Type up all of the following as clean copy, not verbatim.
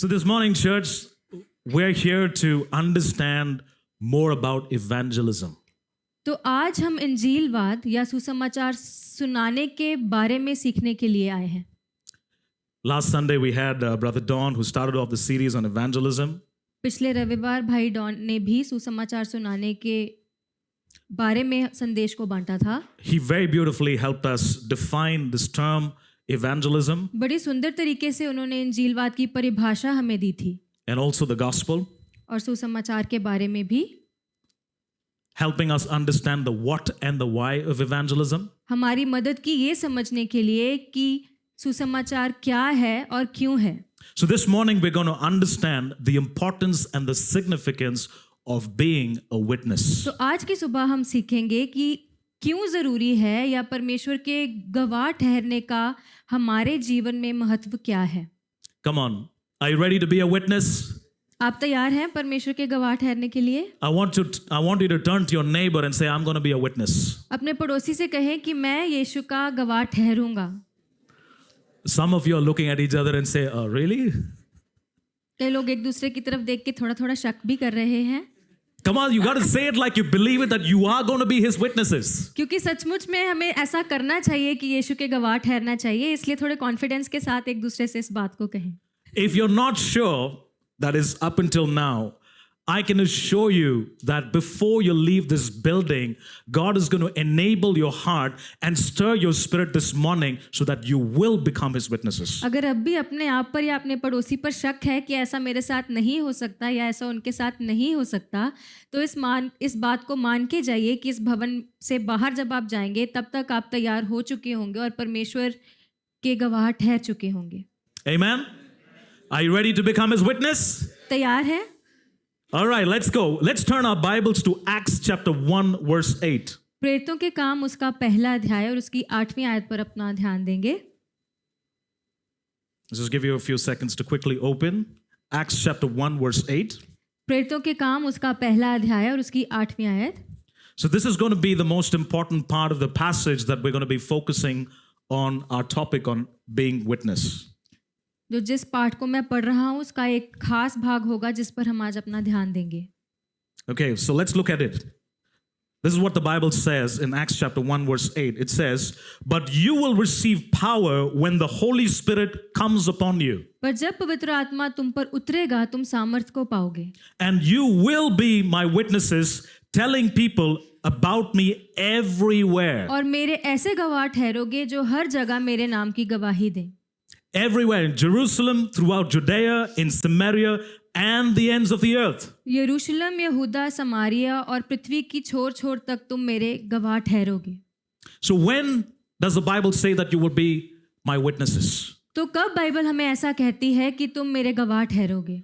So this morning, church, we're here to understand more about evangelism. तो आज हम इंजीलवाद या सुसमाचार सुनाने के बारे में सीखने के लिए आए हैं। Last Sunday, we had Brother Don, who started off the series on evangelism. पिछले रविवार भाई डॉन ने भी सुसमाचार सुनाने के बारे में संदेश को बांटा था। He very beautifully helped us define this term evangelism बड़ी सुंदर तरीके से उन्होंने इंजीलवाद की परिभाषा हमें दी थी and also the gospel, और सुसमाचार के बारे में भी, helping us understand the what and the why of evangelism. हमारी मदद की ये समझने के लिए कि सुसमाचार क्या है और क्यों है। So this morning, we're going to understand the importance and the significance of being a witness. तो आज की सुबह हम सीखेंगे कि क्यों ज़रूरी है या परमेश्वर के गवाह ठहरने का हमारे जीवन में महत्व क्या है। Come on, are you ready to be a witness? आप तैयार हैं परमेश्वर के गवाह ठहरने के लिए? I want you to turn to your neighbor and say, I'm going to be a witness. अपने पड़ोसी से कहें कि मैं यीशु का गवाह ठहरूंगा। Some of you are looking at each other and say, oh, really? कई लोग एक दूसरे की तरफ देख के थोड़ा थोड़ा शक भी कर रहे हैं, Come on, you got to say it like you believe it, that you are going to be his witnesses. क्योंकि सचमुच में हमें ऐसा करना चाहिए कि यीशु के गवाह ठहरना चाहिए। इसलिए थोड़े कॉन्फिडेंस के साथ एक दूसरे से इस बात को कहें। If you're not sure, that is up until now, I can assure you that before you leave this building, God is going to enable your heart and stir your spirit this morning so that you will become his witnesses. अगर अब भी अपने आप पर या अपने पड़ोसी पर शक है कि ऐसा मेरे साथ नहीं हो सकता या ऐसा उनके साथ नहीं हो सकता, तो इस बात को मान के जाइए कि इस भवन से बाहर जब आप जाएंगे तब तक आप तैयार हो चुके होंगे और परमेश्वर के गवाह ठहर चुके होंगे। Amen? Are you ready to become his witness? तैयार है? All right, let's go. Let's turn our Bibles to Acts chapter 1, verse 8. प्रेरितों के काम उसका पहला अध्याय और उसकी 8वीं आयत पर अपना ध्यान देंगे। Let's just give you a few seconds to quickly open. Acts chapter 1, verse 8. प्रेरितों के काम उसका पहला अध्याय और उसकी 8वीं आयत। So this is going to be the most important part of the passage that we're going to be focusing on our topic on being witness. जो जिस पाठ को मैं पढ़ रहा हूँ उसका एक खास भाग होगा जिस पर हम आज अपना ध्यान देंगे। Okay, so let's look at it. This is what the Bible says in Acts chapter 1, verse 8. It says, "But you will receive power when the Holy Spirit comes upon you. पर जब पवित्र आत्मा तुम पर उतरेगा तुम सामर्थ्य को पाओगे। And you will be my witnesses, telling people about me everywhere." और मेरे ऐसे गवाह ठहरोगे जो हर जगह मेरे नाम की गवाही दें। Everywhere in Jerusalem, throughout Judea, in Samaria, and the ends of the earth. यरूशलेम, यहूदा, समारिया और पृथ्वी की छोर छोर तक तुम मेरे गवाह ठहरोगे। So when does the Bible say that you will be my witnesses? तो कब बाइबल हमें ऐसा कहती है कि तुम मेरे गवाह ठहरोगे?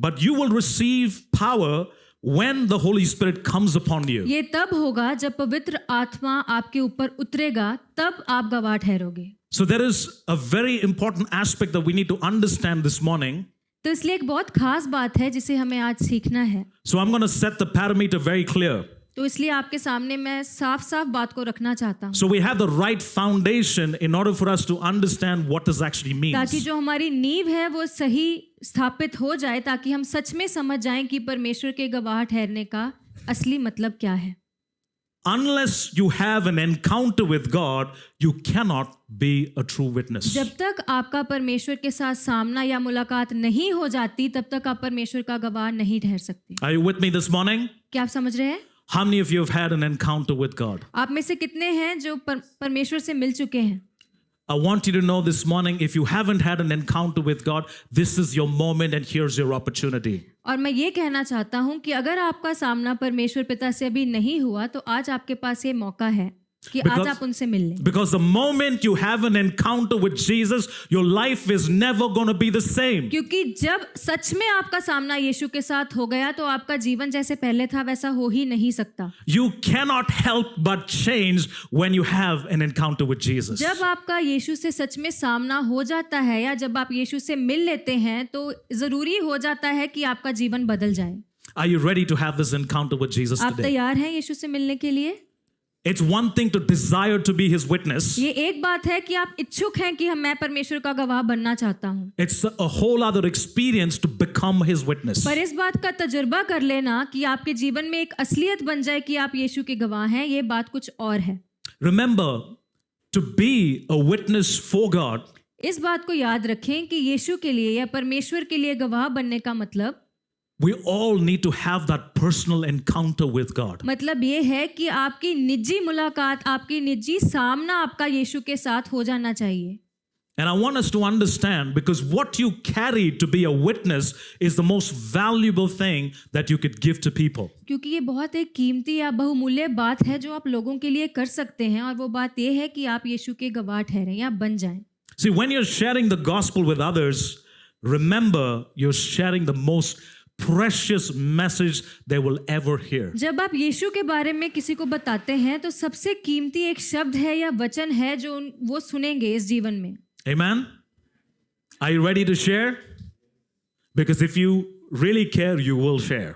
But you will receive power when the Holy Spirit comes upon you. ये तब होगा जब पवित्र आत्मा आपके ऊपर उतरेगा, तब आप गवाह ठहरोगे। So there is a very important aspect that we need to understand this morning. तो इसलिए एक बहुत खास बात है जिसे हमें आज सीखना है। So I'm going to set the parameter very clear. तो इसलिए आपके सामने मैं साफ साफ बात को रखना चाहता हूँ So we have the right foundation in order for us to understand what this actually ताकि means. जो हमारी नींव है वो सही स्थापित हो जाए, ताकि हम सच में समझ जाएं कि परमेश्वर के गवाह ठहरने का असली मतलब क्या है। Unless you have an encounter with God, you cannot be a true witness. जब तक आपका परमेश्वर के साथ सामना या मुलाकात नहीं हो जाती तब तक आप परमेश्वर का गवाह नहीं ठहर सकते। Are you with me this morning? क्या आप समझ रहे हैं? How many of you have had an encounter with God? आप में से कितने हैं जो परमेश्वर से मिल चुके हैं? I want you to know this morning, if you haven't had an encounter with God, this is your moment and here's your opportunity. और मैं ये कहना चाहता हूँ कि अगर आपका सामना परमेश्वर पिता से अभी नहीं हुआ तो आज आपके पास ये मौका है कि आज आप उनसे मिल लें। Because the moment you have an encounter with Jesus, your life is never going to be the same. क्योंकि जब सच में आपका सामना यीशु के साथ हो गया तो आपका जीवन जैसे पहले था वैसा हो ही नहीं सकता। You cannot help but change when you have an encounter with Jesus. जब आपका यीशु से सच में सामना हो जाता है या जब आप यीशु से मिल लेते हैं तो जरूरी हो जाता है कि आपका जीवन बदल जाए। Are you ready to have this encounter with Jesus आप today? तैयार हैं यीशु से मिलने के लिए? It's one thing to desire to be his witness. ये एक बात है कि आप इच्छुक हैं कि मैं परमेश्वर का गवाह बनना चाहता हूँ, It's a whole other experience to become his witness. पर इस बात का तजुर्बा कर लेना कि आपके जीवन में एक असलियत बन जाए कि आप यीशु के गवाह हैं, ये बात कुछ और है। Remember, to be a witness for God इस बात को याद रखें कि यीशु के लिए या परमेश्वर के लिए गवाह बनने का मतलब we all need to have that personal encounter with God. मतलब ये है कि आपकी निजी मुलाकात, आपकी निजी सामना आपका यीशु के साथ हो जाना चाहिए। And I want us to understand, because what you carry to be a witness is the most valuable thing that you could give to people. क्योंकि ये बहुत एक कीमती या बहुमूल्य बात है जो आप लोगों के लिए कर सकते हैं, और वो बात ये है कि आप यीशु के गवाह ठहरें या बन जाएं। See, when you're sharing the gospel with others, remember you're sharing the most precious message they will ever hear. जब आप यीशु के बारे में किसी को बताते हैं तो सबसे कीमती एक शब्द है या वचन है जो वो सुनेंगे इस जीवन में। Amen? Are you ready to share? Because if you really care, you will share.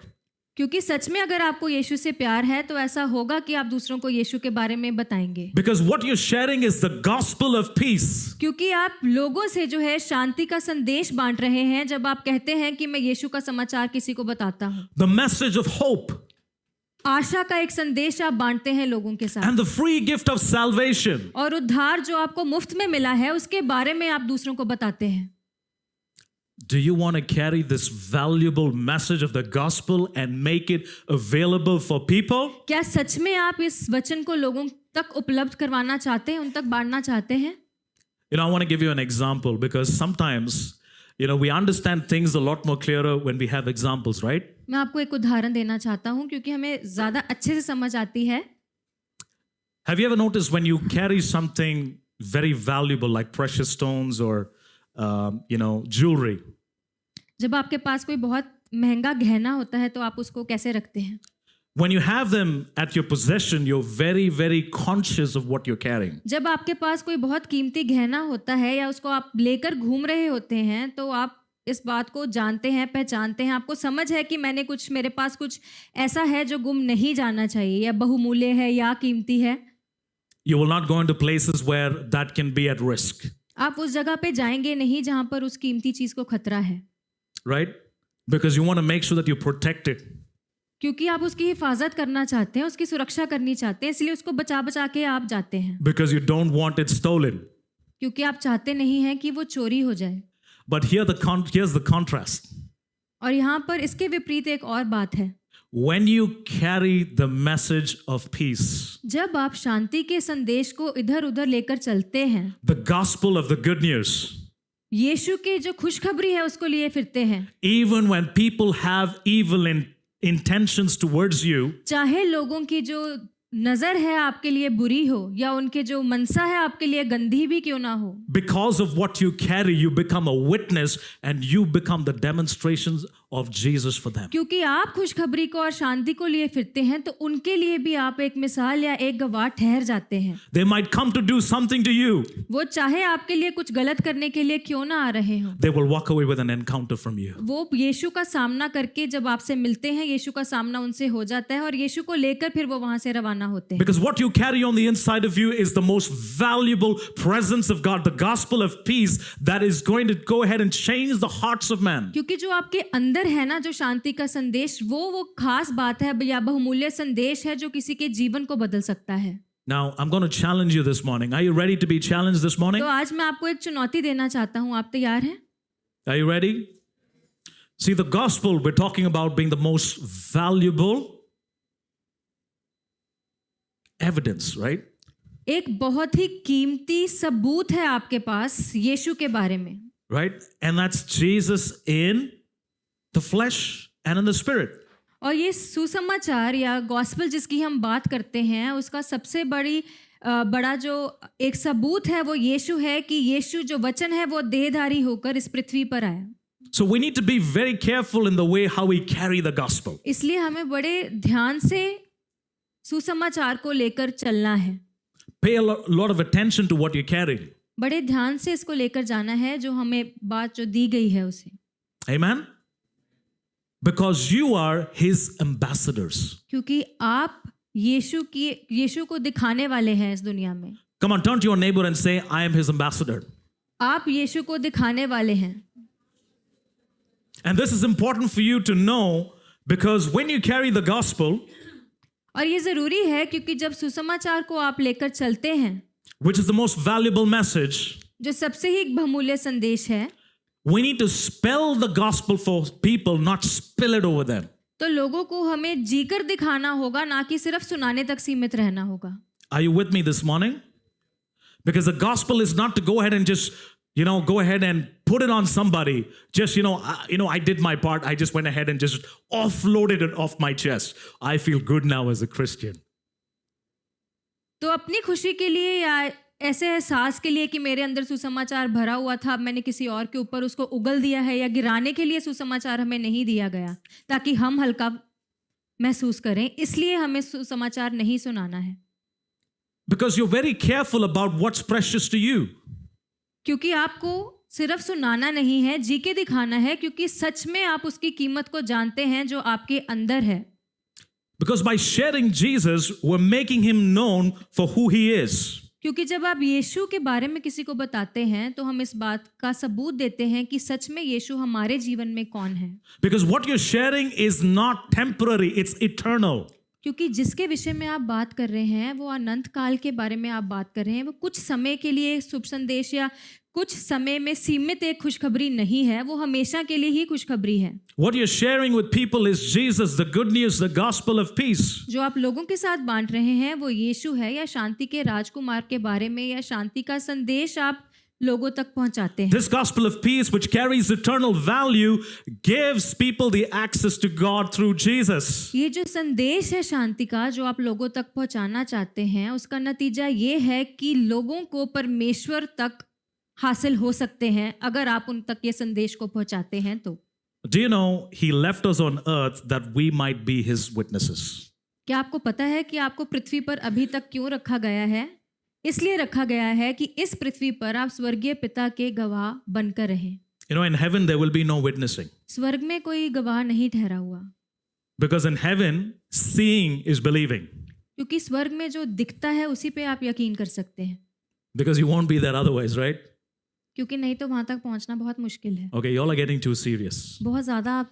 क्योंकि सच में अगर आपको यीशु से प्यार है तो ऐसा होगा कि आप दूसरों को यीशु के बारे में बताएंगे। Because what you're sharing is the gospel of peace. क्योंकि आप लोगों से जो है शांति का संदेश बांट रहे हैं जब आप कहते हैं कि मैं यीशु का समाचार किसी को बताता हूँ। The message of hope. आशा का एक संदेश आप बांटते हैं लोगों के साथ। And the free gift of salvation. और उद्धार जो आपको मुफ्त में मिला है उसके बारे में आप दूसरों को बताते हैं। Do you want to carry this valuable message of the gospel and make it available for people? क्या सच में आप इस वचन को लोगों तक उपलब्ध करवाना चाहते हैं, उन तक बांटना चाहते हैं? You know, I want to give you an example, because sometimes, we understand things a lot more clearer when we have examples, right? मैं आपको एक उदाहरण देना चाहता हूँ क्योंकि हमें ज्यादा अच्छे से समझ आती है। Have you ever noticed when you carry something very valuable like precious stones or jewelry? जब आपके पास कोई बहुत महंगा गहना होता है तो आप उसको कैसे रखते हैं? When you have them at your possession, you're very, very conscious of what you're carrying. जब आपके पास कोई बहुत कीमती गहना होता है या उसको आप लेकर घूम रहे होते हैं तो आप इस बात को जानते हैं, पहचानते हैं, आपको समझ है कि मेरे पास कुछ ऐसा है जो गुम नहीं जाना चाहिए या बहुमूल्य है या कीमती है। You will not go into places where that can be at risk. आप उस जगह पे जाएंगे नहीं जहां पर उस कीमती चीज को खतरा है। Right? Because you want to make sure that you protect it. क्योंकि आप उसकी हिफाजत करना चाहते हैं, उसकी सुरक्षा करनी चाहते हैं, इसलिए उसको बचा बचा के आप जाते हैं। Because you don't want it stolen. क्योंकि आप चाहते नहीं हैं कि वो चोरी हो जाए। But here's the contrast. और यहाँ पर इसके विपरीत एक और बात है। When you carry the message of peace, जब आप शांति के संदेश को इधर उधर लेकर चलते हैं, the gospel of the good news, यीशु की जो खुशखबरी है उसको लिए फिरते हैं, even when people have evil intentions towards you, चाहे लोगों की जो नजर है आपके लिए बुरी हो या उनके जो मनसा है आपके लिए गंदी भी क्यों ना हो, because of what you carry, you become a witness and you become the demonstrations of Jesus for them. क्योंकि आप खुशखबरी को और शांति को लिए फिरते हैं तो उनके लिए भी आप एक मिसाल या एक गवाह ठहर जाते हैं। They might come to do something to you. वो चाहे आपके लिए कुछ गलत करने के लिए क्यों ना आ रहे हो, They will walk away with an encounter from you. वो यीशु का सामना करके जब आपसे मिलते हैं, यीशु का सामना उनसे हो जाता है और यीशु को लेकर फिर वो वहां से रवाना होते हैं। Because what you carry on the inside of you is the most valuable presence of God, the gospel of peace that is going to go ahead and change the hearts of man. क्योंकि जो आपके अंदर है ना, जो शांति का संदेश, वो खास बात है या बहुमूल्य संदेश है जो किसी के जीवन को बदल सकता है। Now, I'm going to challenge you this morning. Are you ready to be challenged this morning? तो आज मैं आपको एक चुनौती देना चाहता हूँ, आप तैयार हैं? Are you ready? See, the gospel, we're talking about being the most valuable evidence, right? एक बहुत ही कीमती सबूत है आपके पास यीशु के बारे में, right? And that's Jesus in the flesh and in the spirit. और ये सुसमाचार या गॉस्पेल जिसकी हम बात करते हैं, उसका सबसे बड़ा जो एक सबूत है वो यीशु है कि यीशु जो वचन है वो देहधारी होकर इस पृथ्वी पर आया। So we need to be very careful in the way how we carry the gospel. इसलिए हमें बड़े ध्यान से सुसमाचार को लेकर चलना है। Pay a lot of attention to what you're carrying. बड़े ध्यान से इसको लेकर जाना है जो हमें बात जो दी गई है उसे। Amen? Because you are his ambassadors. क्योंकि आप यीशु को दिखाने वाले हैं इस दुनिया में। Come on, turn to your neighbor and say, I am his ambassador. आप यीशु को दिखाने वाले हैं। And this is important for you to know because when you carry the gospel, और ये ज़रूरी है क्योंकि जब सुसमाचार को आप लेकर चलते हैं, which is the most valuable message, जो सबसे ही बहुमूल्य संदेश है, we need to spell the gospel for people, not spill it over them. तो लोगों को हमें जीकर दिखाना होगा, ना कि सिर्फ सुनाने तक सीमित रहना होगा। Are you with me this morning? Because the gospel is not to go ahead and just, go ahead and put it on somebody. Just, I did my part. I just went ahead and just offloaded it off my chest. I feel good now as a Christian. तो अपनी खुशी के लिए या ऐसे एहसास के लिए कि मेरे अंदर सुसमाचार भरा हुआ था, अब मैंने किसी और के ऊपर उसको उगल दिया है, या गिराने के लिए सुसमाचार हमें नहीं दिया गया ताकि हम हल्का महसूस करें, इसलिए हमें सुसमाचार नहीं सुनाना है। Because you're very careful about what's precious to you. क्योंकि आपको सिर्फ सुनाना नहीं है, जी के दिखाना है, क्योंकि सच में आप उसकी कीमत को जानते हैं जो आपके अंदर है। Because by sharing Jesus, we're making him known for who he is. क्योंकि जब आप यीशु के बारे में किसी को बताते हैं तो हम इस बात का सबूत देते हैं कि सच में यीशु हमारे जीवन में कौन है। Because what you're sharing is not temporary, it's eternal. क्योंकि जिसके विषय में आप बात कर रहे हैं वो अनंत काल के बारे में आप बात कर रहे हैं, वो कुछ समय के लिए शुभ संदेश या कुछ समय में सीमित एक खुशखबरी नहीं है, वो हमेशा के लिए ही खुशखबरी है। What you're sharing with people is Jesus, the good news, the gospel of peace. जो आप लोगों के साथ बांट रहे हैं वो यीशु है, या शांति के राजकुमार के बारे में, या शांति का संदेश आप लोगों तक पहुंचाते हैं। This gospel of peace, which carries eternal value, gives people the access to God through Jesus. ये जो संदेश है शांति का जो आप लोगों तक पहुंचाना चाहते हैं, उसका नतीजा ये है कि लोगों को परमेश्वर तक हासिल हो सकते हैं अगर आप उन तक ये संदेश को पहुंचाते हैं तो। Do you know he left us on earth that we might be his witnesses? क्या आपको पता है कि आपको पृथ्वी पर अभी तक क्यों रखा गया है? इसलिए रखा गया है कि इस पृथ्वी पर आप स्वर्गीय पिता के गवाह बनकर रहें। In heaven there will be no witnessing. स्वर्ग में कोई गवाह नहीं ठहरा हुआ। Because in heaven, seeing is believing. क्योंकि स्वर्ग में जो दिखता है उसी पे आप यकीन कर सकते हैं। Because you won't be there otherwise, right? क्योंकि नहीं तो वहां तक पहुंचना बहुत मुश्किल है। Okay, y'all are getting too serious. बहुत ज्यादा आप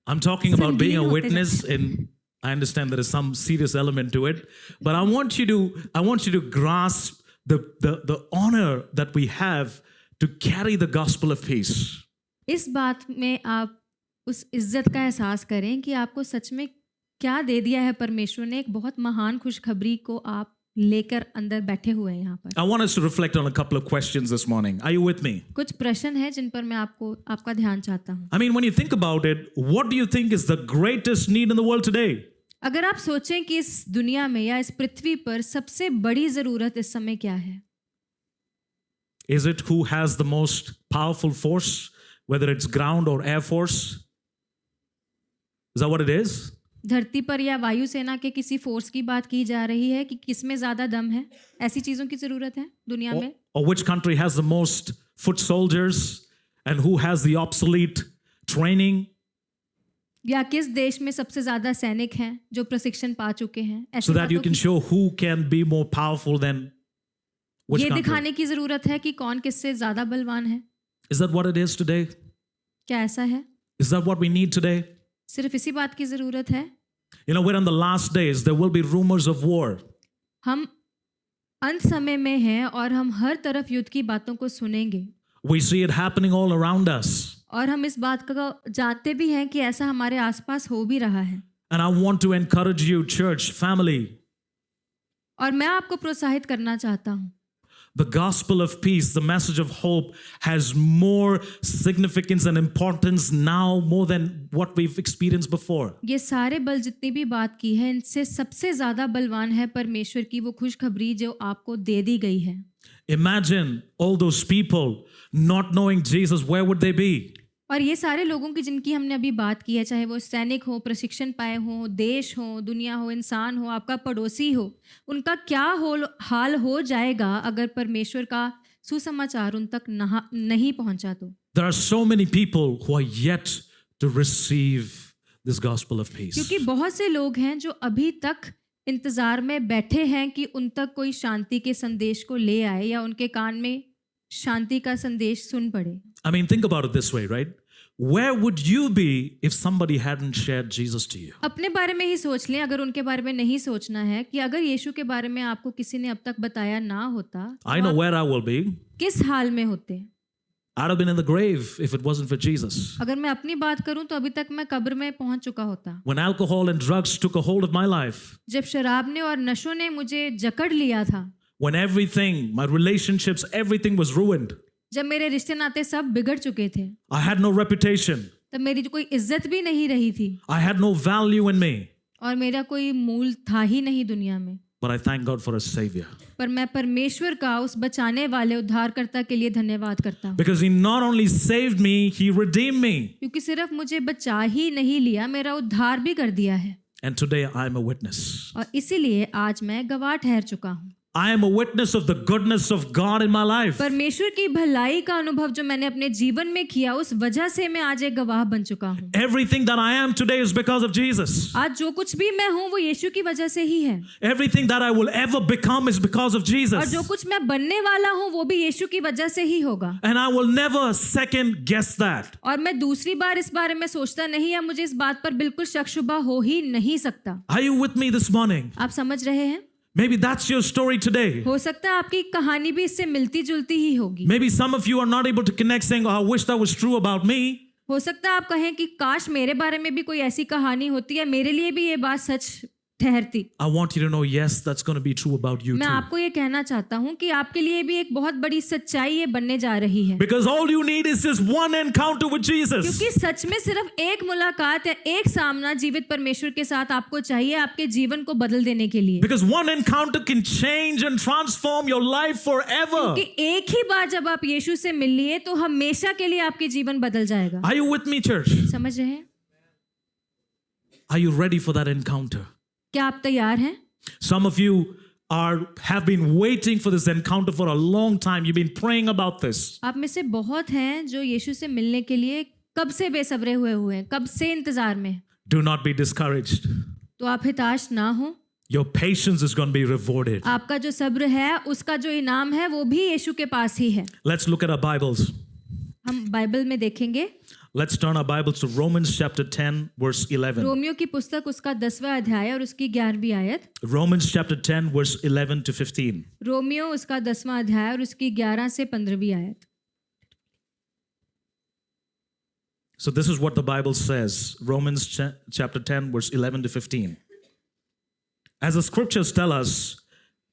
I'm talking about being a संगीन होते witness, and I understand there is some serious element to it, but I want you to grasp the honor that we have to carry the gospel of peace. इस बात में आप उस इज्जत का एहसास करें कि आपको सच में क्या दे दिया है परमेश्वर ने। एक बहुत महान खुशखबरी को आप लेकर अंदर बैठे हुए हैं यहाँ पर। I want us to reflect on a couple of questions this morning. Are you with me? कुछ प्रश्न हैं जिन पर मैं आपका ध्यान चाहता हूँ। I mean, when you think about it, what do you think is the greatest need in the world today? अगर आप सोचें कि इस दुनिया में या इस पृथ्वी पर सबसे बड़ी जरूरत इस समय क्या है? Is it who has the most powerful force, whether it's ground or air force? Is that what it is? धरती पर या वायुसेना के किसी फोर्स की बात की जा रही है कि किसमें ज्यादा दम है? ऐसी चीजों की जरूरत है दुनिया में? Or which country has the most foot soldiers and who has the obsolete training? या किस देश में सबसे ज्यादा सैनिक हैं जो प्रशिक्षण पा चुके हैं? So that you can show who can be more powerful than which ये country. दिखाने की जरूरत है कि कौन किससे ज्यादा बलवान है। Is that what it is today? क्या ऐसा है? Is that what we need today? सिर्फ इसी बात की जरूरत है? We're in the last days. There will be rumors of war. हम अंत समय में हैं और हम हर तरफ युद्ध की बातों को सुनेंगे। We see it happening all around us. और हम इस बात को जानते भी हैं कि ऐसा हमारे आसपास हो भी रहा है। And I want to encourage you, church, family. और मैं आपको प्रोत्साहित करना चाहता हूँ। The gospel of peace, the message of hope, has more significance and importance now more than what we've experienced before. ये सारे बल जितनी भी बात की है इनसे सबसे ज्यादा बलवान है परमेश्वर की वो खुशखबरी जो आपको दे दी गई है। Imagine all those people not knowing Jesus, where would they be? और ये सारे लोगों की जिनकी हमने अभी बात की है, चाहे वो सैनिक हो, प्रशिक्षण पाए हो, देश हो, दुनिया हो, इंसान हो, आपका पड़ोसी हो, उनका क्या हाल हो जाएगा अगर परमेश्वर का सुसमाचार उन तक नहीं पहुंचा तो। There are so many people who are yet to receive this gospel of peace. क्योंकि बहुत से लोग हैं जो अभी तक इंतजार में बैठे हैं कि उन तक कोई शांति के संदेश को ले आए या उनके कान में शांति का संदेश सुन पड़े। I mean, think about it this way, right? Where would you be if somebody hadn't shared Jesus to you? अपने बारे में ही सोच लें, अगर उनके बारे में नहीं सोचना है कि अगर यीशु के बारे में आपको किसी ने अब तक बताया ना होता I know where I will be. किस हाल में होते। I'd have been in the grave if it wasn't for Jesus. अगर मैं अपनी बात करूं तो अभी तक मैं कब्र में पहुंच चुका होता। When alcohol and drugs took a hold of my life, जब शराब ने और नशों ने मुझे जकड़ लिया था, when everything, my relationships, everything was ruined, जब मेरे रिश्ते नाते सब बिगड़ चुके थे, I had no reputation, तब मेरी कोई इज्जत भी नहीं रही थी I had no value in me. और मेरा कोई मूल था ही नहीं दुनिया में। But I thank God for a Savior. पर मैं परमेश्वर का उस बचाने वाले उद्धारकर्ता के लिए धन्यवाद करता हूँ, Because He not only saved me, He redeemed me. क्योंकि सिर्फ मुझे बचा ही नहीं लिया, मेरा उद्धार भी कर दिया है। And today I am a witness. और इसीलिए आज मैं गवाह ठहर चुका हूँ। I am a witness of the goodness of God in my life. परमेश्वर की भलाई का अनुभव जो मैंने अपने जीवन में किया, उस वजह से मैं आज एक गवाह बन चुका हूँ। Everything that I am today is because of Jesus. आज जो कुछ भी मैं हूँ वो यीशु की वजह से ही है, Everything that I will ever become is because of और Jesus. जो कुछ मैं बनने वाला हूँ वो भी यीशु की वजह से ही होगा। And I will never second guess that. और मैं दूसरी बार इस बारे में सोचता नहीं, या मुझे इस बात पर बिल्कुल शक शुबा हो ही नहीं सकता। Are you with me this morning? आप समझ रहे हैं? Maybe that's your story today. हो सकता है आपकी कहानी भी इससे मिलती जुलती ही होगी। Maybe some of you are not able to connect saying, oh, I wish that was true about me. हो सकता है आप कहें कि काश मेरे बारे में भी कोई ऐसी कहानी होती है, मेरे लिए भी ये बात सच ठहरती। I want you to know, yes, that's going to be true about you मैं too. आपको ये कहना चाहता हूँ कि आपके लिए भी एक बहुत बड़ी सच्चाई ये बनने जा रही है, Because all you need is just one encounter with Jesus. क्योंकि सच में सिर्फ एक मुलाकात या एक सामना जीवित परमेश्वर के साथ आपको चाहिए आपके जीवन को बदल देने के लिए। Because one encounter can change and transform your life forever. क्योंकि एक ही बार जब आप यीशु से मिल लिए तो हमेशा के लिए आपके जीवन बदल जाएगा। Are you with me, church? समझ रहे हैं? Are you ready for that encounter? क्या आप तैयार हैं? Some of you have been waiting for this encounter for a long time. You've been praying about this. आप में से बहुत हैं जो यीशु से मिलने के लिए कब से बेसब्रे हुए हैं, कब से इंतजार में। Do not be discouraged. तो आप हताश ना हो, Your patience is going to be rewarded. आपका जो सब्र है उसका जो इनाम है वो भी यीशु के पास ही है। Let's look at our Bibles. हम बाइबल में देखेंगे, Let's turn our Bibles to Romans chapter 10, verse 11. Romeo की पुस्तक उसका 10वां अध्याय और उसकी 11वीं आयत। Romans chapter 10, verse 11 to 15. Romeo उसका 10वां अध्याय और उसकी 11 से 15वीं आयत। So this is what the Bible says. Romans chapter 10, verse 11 to 15. As the scriptures tell us,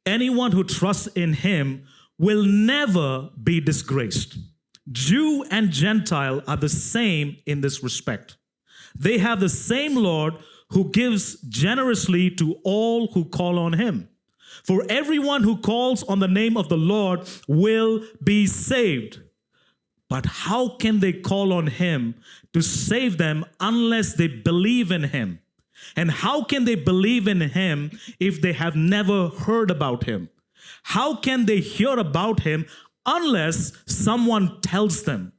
anyone who trusts in him will never be disgraced. Jew and Gentile are the same in this respect. They have the same Lord who gives generously to all who call on him. For everyone who calls on the name of the Lord will be saved. But how can they call on him to save them unless they believe in him? And how can they believe in him if they have never heard about him? How can they hear about him unless someone tells them?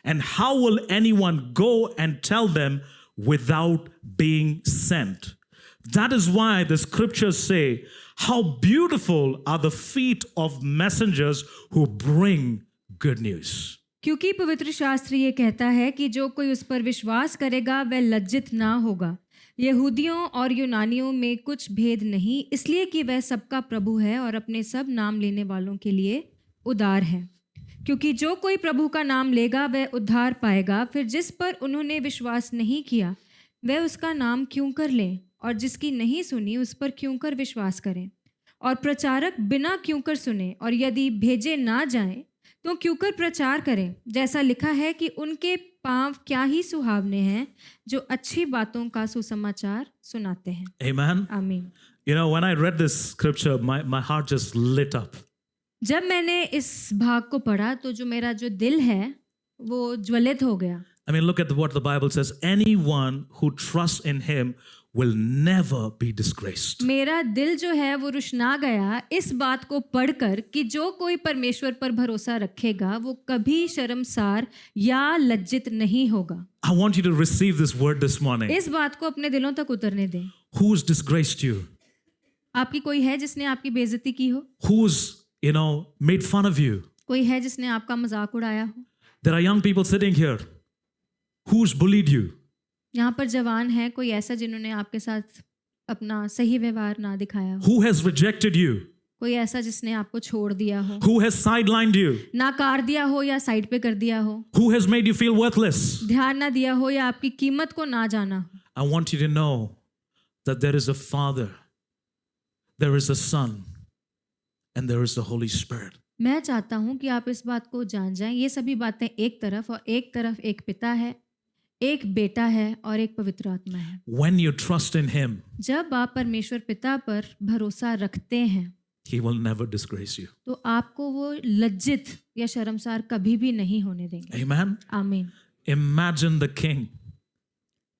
And how will anyone go and tell them without being sent? That is why the scriptures say, how beautiful are the feet of messengers who bring good news. क्योंकि पवित्र शास्त्र ये कहता है कि जो कोई उस पर विश्वास करेगा वह लज्जित ना होगा। यहूदियों और यूनानियों में कुछ भेद नहीं, इसलिए कि वह सबका प्रभु है और अपने सब नाम लेने वालों के लिए उदार है। क्योंकि जो कोई प्रभु का नाम लेगा वह उद्धार पाएगा। फिर जिस पर उन्होंने विश्वास नहीं किया वह उसका नाम क्यों कर लें, और जिसकी नहीं सुनी उस पर क्यों कर विश्वास करें। और प्रचारक बिना क्यों कर सुने, और यदि भेजे ना जाएं तो क्यों कर प्रचार करें। जैसा लिखा है कि उनके पांव क्या ही सुहावने हैं जो अच्छी बातों का सुसमाचार सुनाते हैं। Amen. आमीन। You know, when I read this scripture, my heart just lit up. जब मैंने इस भाग को पढ़ा तो जो मेरा जो दिल है वो ज्वलित हो गया। I mean, look at what the Bible says. Anyone who trusts in him will never be disgraced. मेरा दिल जो है वो रुशना गया इस बात को पढ़कर कि जो कोई परमेश्वर पर भरोसा रखेगा वो कभी शर्मसार या लज्जित नहीं होगा। I want you to receive this word this morning. इस बात को अपने दिलों तक उतरने दें। Who's disgraced you? आपकी कोई है जिसने आपकी बेइज्जती की हो? Who's, made fun of you? कोई है जिसने आपका मजाक उड़ाया हो? There are young people sitting here. Who's bullied you? यहाँ पर जवान है कोई ऐसा जिन्होंने आपके साथ अपना सही व्यवहार ना दिखाया हो? Who has rejected you? कोई ऐसा जिसने आपको छोड़ दिया हो, Who has sidelined you? नाकार दिया हो या साइड पे कर दिया हो, Who has made you feel worthless? ध्यान ना दिया हो या आपकी कीमत को ना जाना हो? I want you to know that there is a Father, there is a Son, and there is the Holy Spirit. मैं चाहता हूं कि आप इस बात को जान जाएं, ये सभी बातें एक तरफ और एक तरफ एक पिता है, एक बेटा है और एक पवित्र आत्मा है। When you trust in Him, जब आप परमेश्वर पिता पर भरोसा रखते हैं He will never disgrace you. तो आपको वो लज्जित या शर्मसार कभी भी नहीं होने देंगे। Amen? आमीन। Imagine the King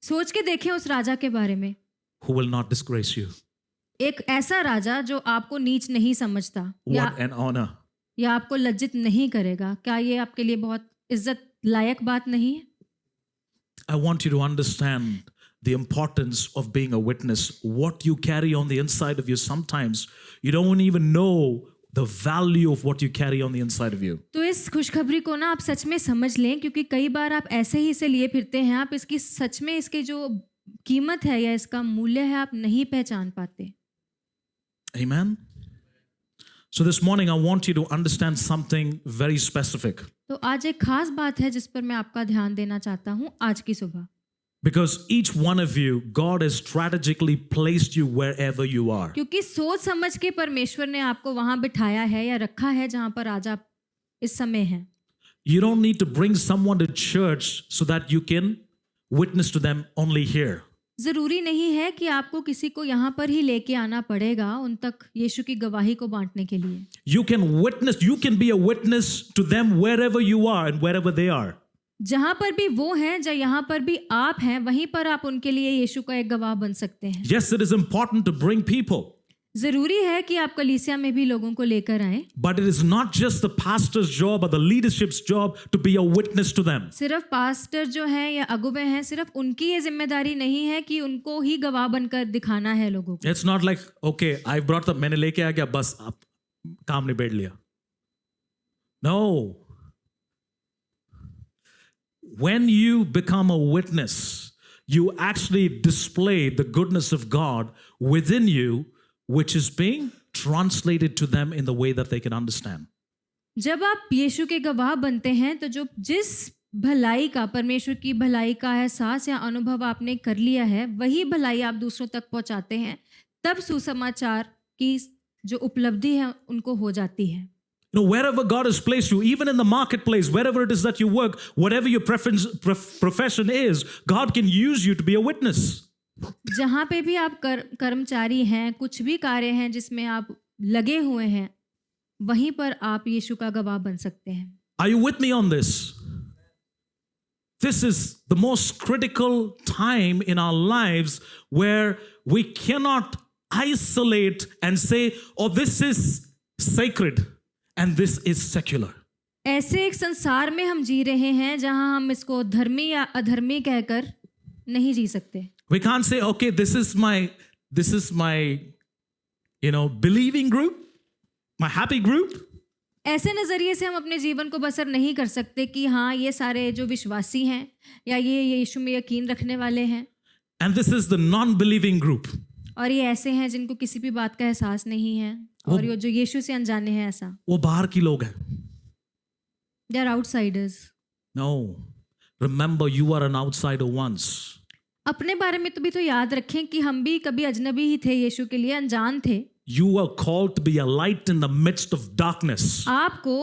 सोच के देखें उस राजा के बारे में, who will not disgrace you. एक ऐसा राजा जो आपको नीच नहीं समझता What an honor. या आपको लज्जित नहीं करेगा। क्या ये आपके लिए बहुत इज्जत लायक बात नहीं है? I want you to understand the importance of being a witness. What you carry on the inside of you, sometimes you don't even know the value of what you carry on the inside of you. तो इस खुशखबरी को ना आप सच में समझ लें, क्योंकि कई बार आप ऐसे ही इसे लिए फिरते हैं, आप इसकी सच में इसकी जो कीमत है या इसका मूल्य है आप नहीं पहचान पाते। Amen? So this morning I want you to understand something very specific. तो आज एक खास बात है जिस पर मैं आपका ध्यान देना चाहता हूँ आज की सुबह। Because each one of you, God has strategically placed you wherever you are. क्योंकि सोच समझ के परमेश्वर ने आपको वहां बिठाया है या रखा है जहां पर आज आप इस समय हैं। You don't need to bring someone to church so that you can witness to them only here. जरूरी नहीं है कि आपको किसी को यहाँ पर ही लेके आना पड़ेगा उन तक यीशु की गवाही को बांटने के लिए। You can be a witness to them wherever you are and wherever they are. जहाँ पर भी वो हैं या यहाँ पर भी आप हैं वहीं पर आप उनके लिए यीशु का एक गवाह बन सकते हैं। Yes, it is important to bring people. जरूरी है कि आप कलीसिया में भी लोगों को लेकर आएं। But it is not just the pastor's job or the leadership's job to be a witness to them. सिर्फ पास्टर जो हैं या अगुवे हैं सिर्फ उनकी ये जिम्मेदारी नहीं है कि उनको ही गवाह बनकर दिखाना है लोगों को। It's not like, okay, I brought them, मैंने लेके आ गया बस आप काम निबेड़ लिया. No. When you become a witness, you actually display the goodness of God within you, which is being translated to them in the way that they can understand. जब आप यीशु के गवाह बनते हैं तो जो जिस भलाई का परमेश्वर की भलाई का एहसास या अनुभव आपने कर लिया है वही भलाई आप दूसरों तक पहुंचाते हैं, तब सुसमाचार की जो उपलब्धि है उनको हो जाती है। Wherever God has placed you, even in the marketplace, wherever it is that you work, whatever your profession is, God can use you to be a witness. जहाँ पे भी आप कर्मचारी हैं, कुछ भी कार्य हैं जिसमें आप लगे हुए हैं, वहीं पर आप यीशु का गवाह बन सकते हैं। Are you with me on this? This is the most critical time in our lives where we cannot isolate and say, oh, this is sacred and this is secular. ऐसे एक संसार में हम जी रहे हैं जहाँ हम इसको धर्मी या अधर्मी कहकर नहीं जी सकते। We can't say, okay, this is my, believing group, my happy group. ऐसे नजरिए से हम अपने जीवन को बसर नहीं कर सकते कि हाँ ये सारे जो विश्वासी हैं या ये यीशु में यकीन रखने वाले हैं। And this is the non-believing group. और ये ऐसे हैं जिनको किसी भी बात का एहसास नहीं है और ये जो यीशु से अनजाने हैं ऐसा। वो बाहर की लोग हैं। They are outsiders. No, remember you are an outsider once. अपने बारे में तो भी तो याद रखें कि हम भी कभी अजनबी ही थे, यीशु के लिए अनजान थे। You are called to be a light in the midst of darkness. आपको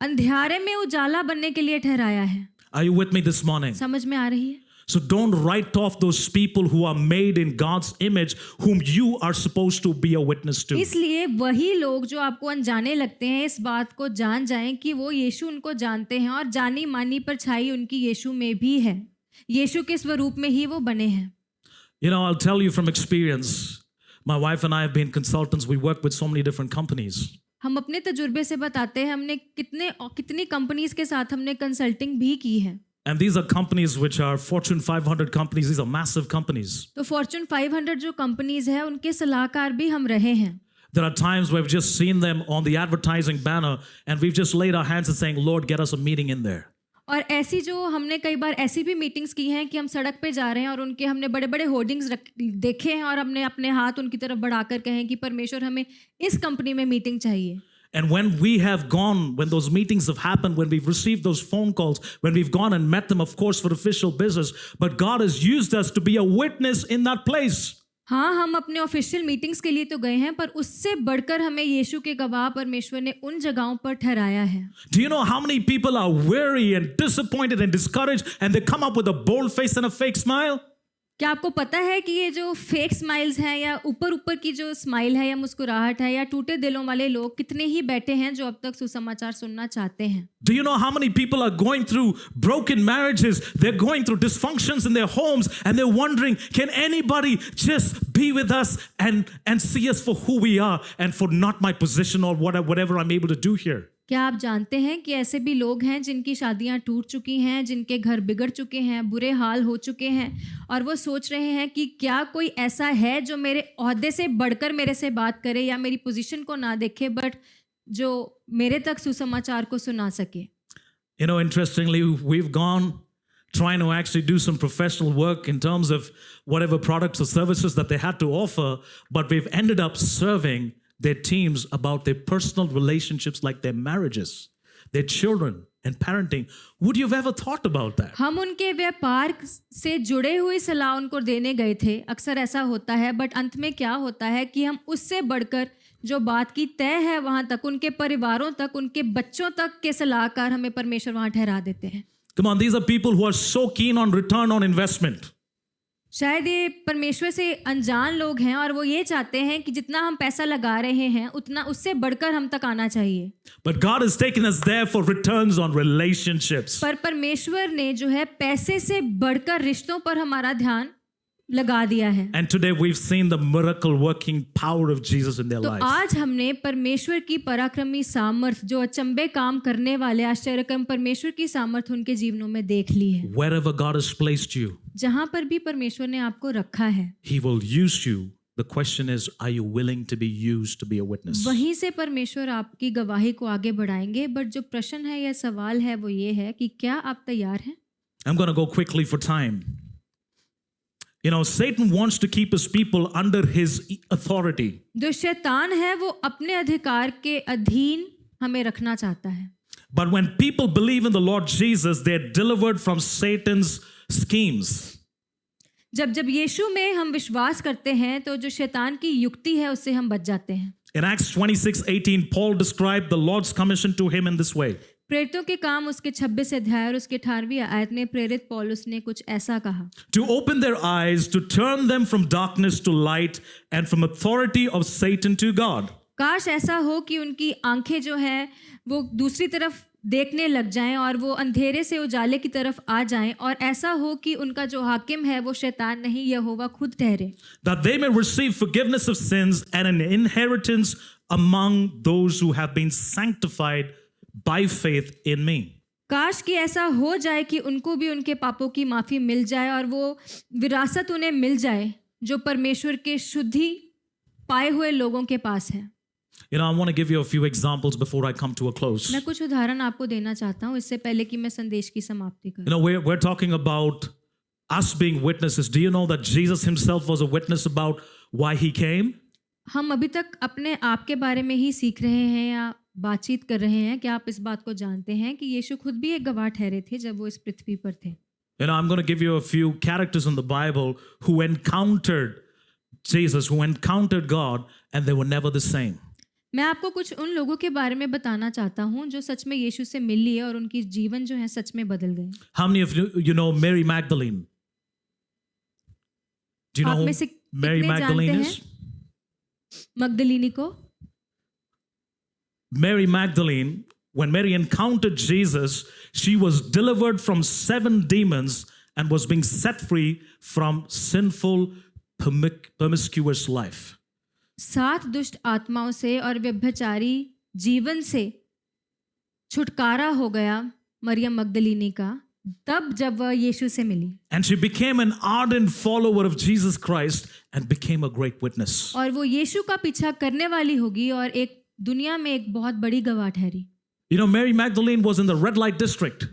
अंधियारे में उजाला बनने के लिए ठहराया है। Are you with me this morning? समझ में आ रही है? So don't write off those people who are made in God's image, whom you are supposed to be a witness to. इसलिए वही लोग जो आपको अनजाने लगते हैं इस बात को जान जाएं कि वो यीशु उनको जानते हैं और जानी मानी परछाई उनकी यीशु में भी है। यीशु के स्वरूप में ही वो बने हैं। You know, I'll tell you from experience. My wife and I have been consultants. We work with so many different companies. हम अपने तजुर्बे से बताते हैं हमने कितनी कंपनीज के साथ हमने कंसल्टिंग भी की है। And these are companies which are Fortune 500 companies. These are massive companies. तो फॉर्च्यून 500 जो कंपनीज है उनके सलाहकार भी हम रहे हैं। There are times where we've just seen them on the advertising banner and we've just laid our hands and saying, Lord, get us a meeting in there. और ऐसी जो हमने कई बार ऐसी भी मीटिंग्स की हैं कि हम सड़क पे जा रहे हैं और उनके हमने बड़े बड़े होर्डिंग्स देखे हैं और हमने अपने हाथ उनकी तरफ बढ़ाकर कहे कि परमेश्वर हमें इस कंपनी में मीटिंग चाहिए। And when we have gone, when those meetings have happened, when we've received those phone calls, when we've gone and met them, of course, for official business, but God has used us to be a witness in that place. हाँ, हम अपने official meetings के लिए तो गए हैं, पर उससे बढ़कर हमें यीशु के गवाह परमेश्वर ने उन जगहों पर ठहराया है। Do you know how many people are weary and disappointed and discouraged and they come up with a bold face and a fake smile? क्या आपको पता है कि ये जो फेक स्माइल्स हैं या ऊपर ऊपर की जो स्माइल है या मुस्कुराहट है या टूटे दिलों वाले लोग कितने ही बैठे हैं जो अब तक सुसमाचार सुनना चाहते हैं। Do you know how many people are going through broken marriages? They're going through dysfunctions in their homes and they're wondering, can anybody just be with us and see us for who we are and for not my position or whatever I'm able to do here? क्या आप जानते हैं कि ऐसे भी लोग हैं जिनकी शादियां टूट चुकी हैं, जिनके घर बिगड़ चुके हैं, बुरे हाल हो चुके हैं और वो सोच रहे हैं कि क्या कोई ऐसा है जो मेरे ओहदे से बढ़कर मेरे से बात करे या मेरी पोजीशन को ना देखे बट जो मेरे तक सुसमाचार को सुना सके। You know, interestingly, we've gone trying to actually do some professional work in terms of whatever products or services that they had to offer, but we've ended up serving their teams about their personal relationships like their marriages, their children and parenting. Would you have ever thought about that? हम उनके व्यापार से जुड़े हुई सलाह उनको देने गए थे। अक्सर ऐसा होता है बट अंत में क्या होता है कि हम उससे बढ़कर जो बात की तय है वहां तक, उनके परिवारों तक, उनके बच्चों तक के सलाहकार हमें परमेश्वर वहां ठहरा देते हैं। Come on, these are people who are so keen on return on investment. शायद ये परमेश्वर से अनजान लोग हैं और वो ये चाहते हैं कि जितना हम पैसा लगा रहे हैं उतना उससे बढ़कर हम तक आना चाहिए। But God has taken us there for returns on relationships. पर परमेश्वर ने जो है पैसे से बढ़कर रिश्तों पर हमारा ध्यान लगा दिया है। And today we've seen the miracle working power of Jesus in their तो lives. आज हमने परमेश्वर की पराक्रमी सामर्थ, जो अचंबे काम करने वाले आश्चर्यकर्म परमेश्वर की सामर्थ उनके जीवनों में देख ली है। Wherever God has placed you, जहां पर भी परमेश्वर ने आपको रखा है, He will use you. The question is, are you willing to be used to be a witness? वहीं से परमेश्वर आपकी गवाही को आगे बढ़ाएंगे। बट जो प्रश्न है या सवाल है वो ये है कि क्या आप तैयार हैं? I'm going to go quickly for time. You know, Satan wants to keep his people under his authority. जो शैतान है वो अपने अधिकार के अधीन हमें रखना चाहता है। But when people believe in the Lord Jesus, they're delivered from Satan's schemes. जब यीशु में हम विश्वास करते हैं तो जो शैतान की युक्ति है उससे हम बच जाते हैं। In Acts 26:18, Paul described the Lord's commission to him in this way. प्रेरितों के काम उसके 26 अध्याय और उसके 18वीं आयत में प्रेरित पौलुस ने कुछ ऐसा कहा। To open their eyes, to turn them from darkness to light and from authority of Satan to God. काश ऐसा हो कि उनकी आंखें जो हैं वो दूसरी तरफ देखने लग जाएं और वो अंधेरे से उजाले की तरफ आ जाएं और ऐसा हो कि उनका जो हाकिम है वो शैतान नहीं यहोवा खुद ठहरे। That they may receive forgiveness of sins and an inheritance among those who have been sanctified by faith in me. काश कि ऐसा हो जाए कि उनको भी उनके पापों की माफ़ी मिल जाए और वो विरासत उन्हें मिल जाए जो परमेश्वर के शुद्धि पाए हुए लोगों के पास है। You know, I want to give you a few examples before I come to a close. मैं कुछ उदाहरण आपको देना चाहता हूँ इससे पहले कि मैं संदेश की समाप्ति करूँ। You know, we're talking about us being witnesses. Do you know that Jesus himself was a witness about why he came? हम अभी तक अपने आप के बारे में ही सीख रहे हैं या बातचीत कर रहे हैं कि आप इस बात को जानते हैं कि यीशु खुद भी एक गवाह ठहरे थे जब वो इस पृथ्वी पर थे। You know, I'm going to give you a few characters in the Bible who encountered Jesus, who encountered God, and they were never the same. मैं आपको कुछ उन लोगों के बारे में बताना चाहता हूँ जो सच में यीशु से मिल लिए और उनकी जीवन जो है सच में बदल गए। How many of you know Mary Magdalene? Do you know आप में who से Mary कितने Magdalene जानते is? मगदलीनी को? Mary Magdalene, when Mary encountered Jesus, she was delivered from 7 demons and was being set free from sinful promiscuous life. 7 दुष्ट आत्माओं से और व्यभिचारी जीवन से छुटकारा हो गया मरियम मगदलीनी का तब जब वह यीशु से मिली And she became an ardent follower of Jesus Christ and became a great witness. और वो यीशु का पीछा करने वाली होगी और एक दुनिया में एक बहुत बड़ी गवाह ठहरी। You know, Mary Magdalene was in the red light district.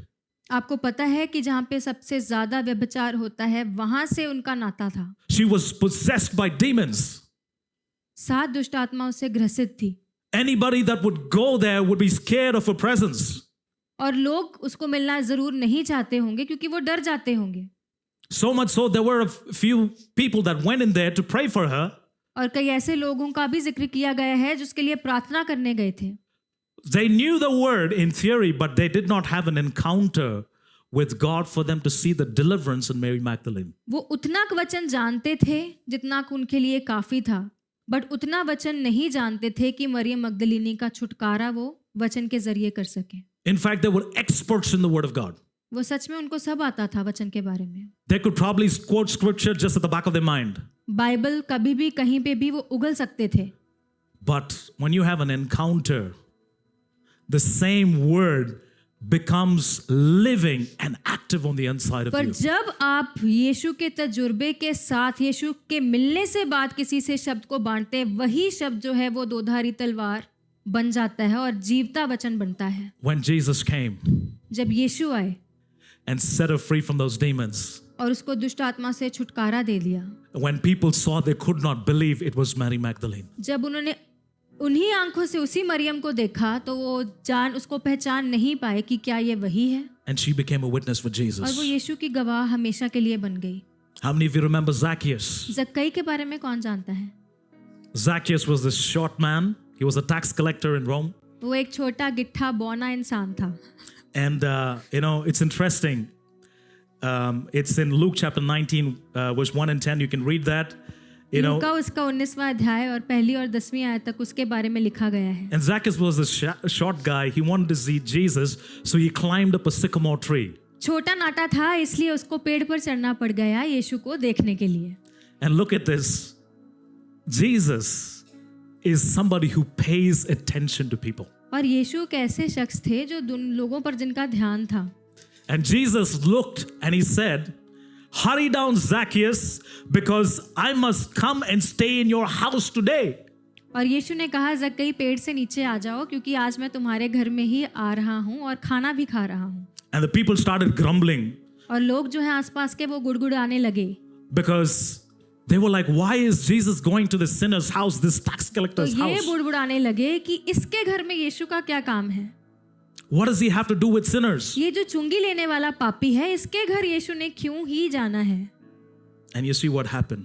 आपको पता है कि जहाँ पे सबसे ज्यादा व्यभिचार होता है वहां से उनका नाता था। She was possessed by demons. 7 दुष्ट आत्माओं से ग्रसित थी Anybody that would go there would be scared of her presence. और लोग उसको मिलना जरूर नहीं चाहते होंगे क्योंकि वो डर जाते होंगे। So much so, there were a few people that went in there to pray for her. और कई ऐसे लोगों का भी जिक्र किया गया है जिसके लिए प्रार्थना करने गए थे। They knew the word in theory, but they did not have an encounter with God for them to see the deliverance in Mary Magdalene. वो उतना वचन जानते थे जितना उनके लिए काफी था, बट उतना वचन नहीं जानते थे कि मरियम मगदलीनी का छुटकारा वो वचन के जरिए कर सके। In fact, they were experts in the word of God. वो सच में उनको सब आता था वचन के बारे में। They could probably quote scripture just at the back of their mind. Bible कभी भी कहीं पे भी वो उगल सकते थे। But when you have an encounter, the same word becomes living and active on the inside of पर you. जब आप यीशु के तजुर्बे के साथ यीशु के मिलने से बाद किसी से शब्द को बांटते हैं, वही शब्द जो है वो दोधारी तलवार बन जाता है और जीवता वचन बनता है। When Jesus came जब यीशु आए and set her free from those demons, और उसको दुष्ट आत्मा से छुटकारा दे दिया, when people saw, they could not believe it was Mary Magdalene. जब उन्होंने उन्हीं आंखों से उसी मरियम को देखा तो वो उसको पहचान नहीं पाए कि क्या ये वही है, And she became a witness for और वो Jesus. यीशु की गवाह हमेशा के लिए बन गई। How many of you remember Zacchaeus? जक्कई के बारे में कौन जानता है? Zacchaeus was this short man. He was a tax collector in Rome. वो एक छोटा गिट्ठा बौना इंसान था। And, it's interesting. It's in Luke chapter 19, verse 1 and 10. You can read that. लूका उसका 19वां अध्याय और पहली और 10वीं आयत तक उसके बारे में लिखा गया है। And Zacchaeus was this short guy. He wanted to see Jesus, so he climbed up a sycamore tree. छोटा नाटा था इसलिए उसको पेड़ पर चढ़ना पड़ गया यीशु को देखने के लिए। And look at this. Jesus is somebody who pays attention to people. और यीशु एक ऐसे शख्स थे जो लोगों पर जिनका ध्यान था। And Jesus looked and he said, "Hurry down, Zacchaeus, because I must come and stay in your house today." और यीशु ने कहा, जक्कई पेड़ से नीचे आ जाओ क्योंकि आज मैं तुम्हारे घर में ही आ रहा हूँ और खाना भी खा रहा हूँ। And the people started grumbling और लोग जो है आसपास के वो गुड़गुड़ाने लगे, because they were like, "Why is Jesus going to the sinner's house, this tax तो collector's ये house? बुड़बुड़ाने लगे कि इसके घर में यीशु का क्या काम है? What does he have to do with sinners?" ये जो चुंगी लेने वाला पापी है इसके घर यीशु ने क्यों ही जाना है? And you see what happened.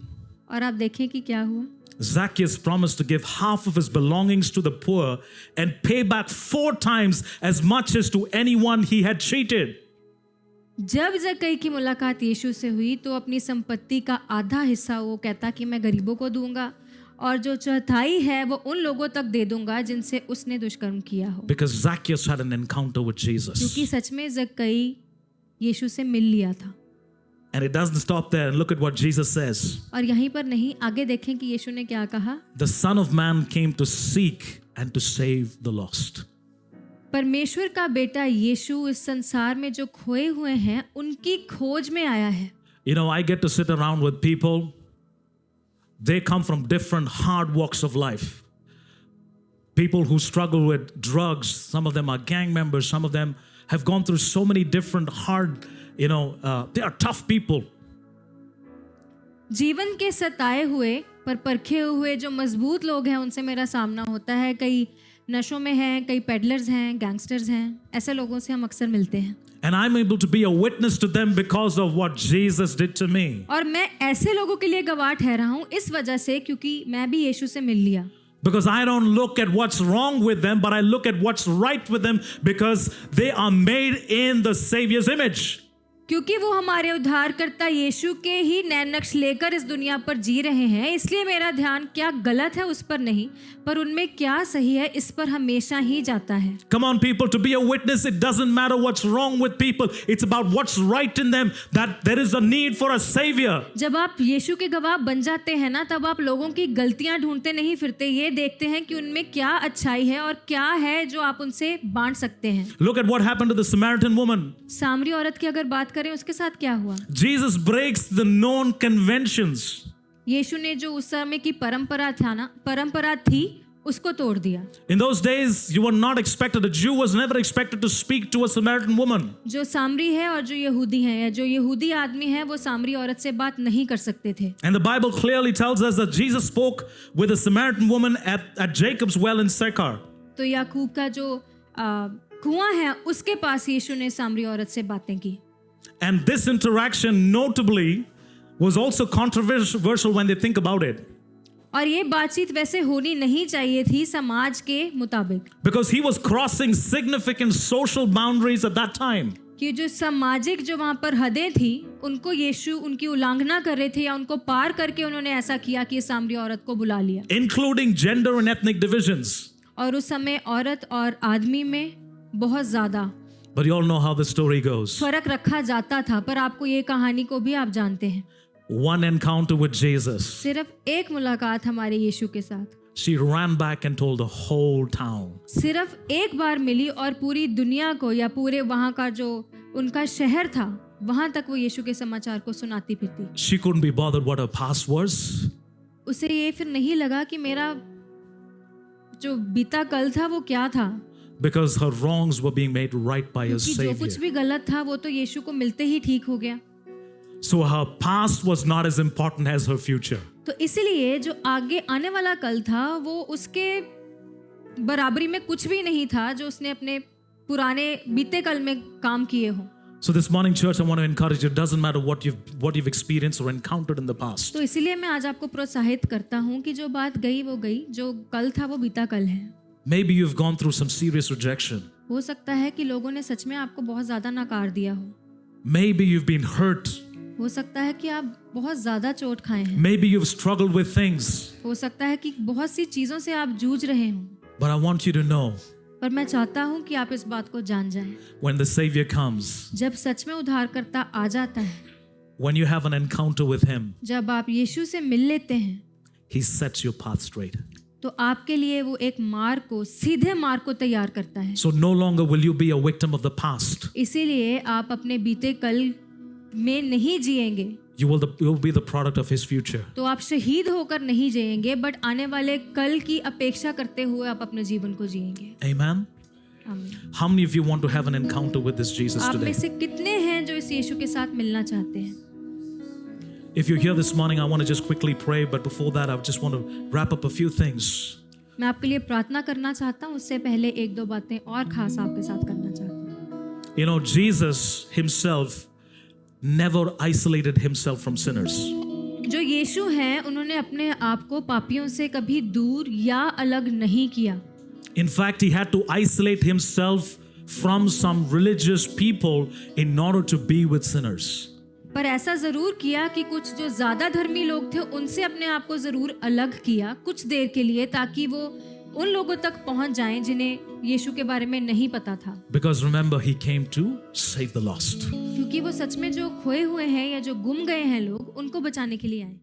और आप देखें कि क्या हुआ। Zacchaeus promised to give half of his belongings to the poor and pay back 4 times as much as to anyone he had cheated. जब जक्कई की मुलाकात यीशु से हुई तो अपनी संपत्ति का आधा हिस्सा वो कहता कि मैं गरीबों को दूंगा और जो चौथाई है वो उन लोगों तक दे दूंगा जिनसे उसने दुष्कर्म किया हो। Because Zacchaeus had an encounter with Jesus. क्योंकि सच में जक्कई यीशु से मिल लिया था। And it doesn't stop there. And look at what Jesus says. और यहीं पर नहीं, आगे देखें कि यीशु ने क्या कहा। The Son of Man came to seek and to save the lost. परमेश्वर का बेटा यीशु इस संसार में जो खोए हुए हैं उनकी खोज में आया है। You know, I get to sit around with people. They come from different hard walks of life. People who struggle with drugs. Some of them are gang members. Some of them have gone through so many different hard, they are tough people. जीवन के सताए हुए पर परखे हुए जो मजबूत लोग हैं उनसे मेरा सामना होता है। कई नशों में हैं, कई पेडलर्स हैं, गैंगस्टर्स हैं, ऐसे लोगों से हम अक्सर मिलते हैं। And I'm able to be a witness to them because of what Jesus did to me. और मैं ऐसे लोगों के लिए गवाह ठहरा हूँ इस वजह से क्योंकि मैं भी यीशु से मिल लिया। Because I don't look at what's wrong with them, but I look at what's right with them because they are made in the Savior's image. क्योंकि वो हमारे उद्धारकर्ता यीशु के ही नैन नक्श लेकर इस दुनिया पर जी रहे हैं, इसलिए मेरा ध्यान क्या गलत है उस पर नहीं, पर उनमें क्या सही है इस पर हमेशा ही जाता है। Come on, people, to be a witness, it doesn't matter what's wrong with people. It's about what's right in them, that there is a need for a savior. जब आप यीशु के गवाह बन जाते हैं ना, तब आप लोगों की गलतियां ढूंढते नहीं फिरते, ये देखते हैं कि उनमें क्या अच्छाई है और क्या है जो आप उनसे बांट सकते हैं। Look at what happened to the Samaritan woman. सामरी औरत की अगर बात करें, उसके साथ क्या हुआ? Jesus breaks the known conventions. यीशु ने जो उस समय की परंपरा थी उसको तोड़ दिया। In those days, you were not expected, a Jew was never expected to speak to a Samaritan woman. जो सामरी है और जो यहूदी है, या जो यहूदी आदमी है, वो सामरी औरत से बात नहीं कर सकते थे। And the Bible clearly tells us that Jesus spoke with a Samaritan woman at Jacob's well in Sychar. तो याकूब का जो कुआं है, उसके पास यीशु ने सामरी औरत से बातें की। And this interaction notably was also controversial when they think about it. और ये बातचीत वैसे होनी नहीं चाहिए थी समाज के मुताबिक, Because he was crossing significant social boundaries at that time. कि जो सामाजिक जो वहाँ पर हदें थी, उनको यीशु उनकी उल्लंघना कर रहे थे, या उनको पार करके उन्होंने ऐसा किया कि सामरी औरत को बुला लिया। Including gender and ethnic divisions. और उस समय औरत और आदमी में बहुत ज्यादा But you all know how the story goes. फर्क रखा जाता था। पर आपको ये कहानी को भी आप जानते हैं। One encounter with Jesus. सिर्फ एक मुलाकात हमारे यीशु के साथ, She ran back and told the whole town. सिर्फ एक बार मिली और पूरी दुनिया को, या पूरे वहाँ का जो उनका शहर था, वहाँ तक वो यीशु के समाचार को सुनाती फिरती। She couldn't be bothered what her past was. उसे ये फिर नहीं लगा कि मेरा जो बीता कल था वो क्या था, Because her wrongs were being made right by her क्योंकि जो कुछ Savior. भी गलत था वो तो यीशु को मिलते ही ठीक हो गया। So her past was not as important as her future. तो इसीलिए जो आगे आने वाला कल था वो उसके बराबरी में कुछ भी नहीं था जो उसने अपने पुराने बीते कल में काम किए हो। So this morning, church, I want to encourage you. It doesn't matter what you've experienced or encountered in the past. तो इसीलिए मैं आज आपको प्रोत्साहित करता हूँ कि जो बात गई वो गई, जो कल था वो बीता कल है। Maybe you've gone through some serious rejection. हो सकता है कि लोगों ने सच में आपको बहुत ज्यादा नकार दिया हो। Maybe you've been hurt. हो सकता है कि आप बहुत ज्यादा चोट खाए हैं। Maybe you've struggled with things. हो सकता है कि बहुत सी चीजों से आप जूझ रहे हों। But I want you to know, पर मैं चाहता हूँ कि आप इस बात को जान जाएं। when the Savior comes, जब सच में उद्धारकर्ता आ जाता है, when you have an encounter with Him, जब आप यीशु से मिल लेते हैं, He sets your path straight. तो आपके लिए वो एक मार्ग को, सीधे मार्ग को तैयार करता है। So no longer will you be a victim of the past. इसीलिए आप अपने बीते कल में नहीं जिएंगे, You will be the product of His future. तो आप शहीद होकर नहीं जिएंगे, बट आने वाले कल की अपेक्षा करते हुए आप अपने जीवन को जिएंगे। Amen. आमीन। How many of you want to have an encounter with this Jesus आप में today? से कितने हैं जो इस यीशु के साथ मिलना चाहते हैं? If you're here this morning, I want to just quickly pray, but before that, I just want to wrap up a few things. मैं आपके लिए प्रार्थना करना चाहता हूँ, उससे पहले एक दो बातें और खास आपके साथ करना चाहता हूँ। You know, Jesus Himself never isolated Himself from sinners. जो यीशु हैं, उन्होंने अपने आप को पापियों से कभी दूर या अलग नहीं किया। In fact, He had to isolate Himself from some religious people in order to be with sinners. पर ऐसा जरूर किया कि कुछ जो ज्यादा धर्मी लोग थे उनसे अपने आप को जरूर अलग किया कुछ देर के लिए, ताकि वो उन लोगों तक पहुंच जाएं जिन्हें यीशु के बारे में नहीं पता था। Because remember, He came to save the lost. क्योंकि वो सच में जो खोए हुए हैं या जो गुम गए हैं लोग, उनको बचाने के लिए आए।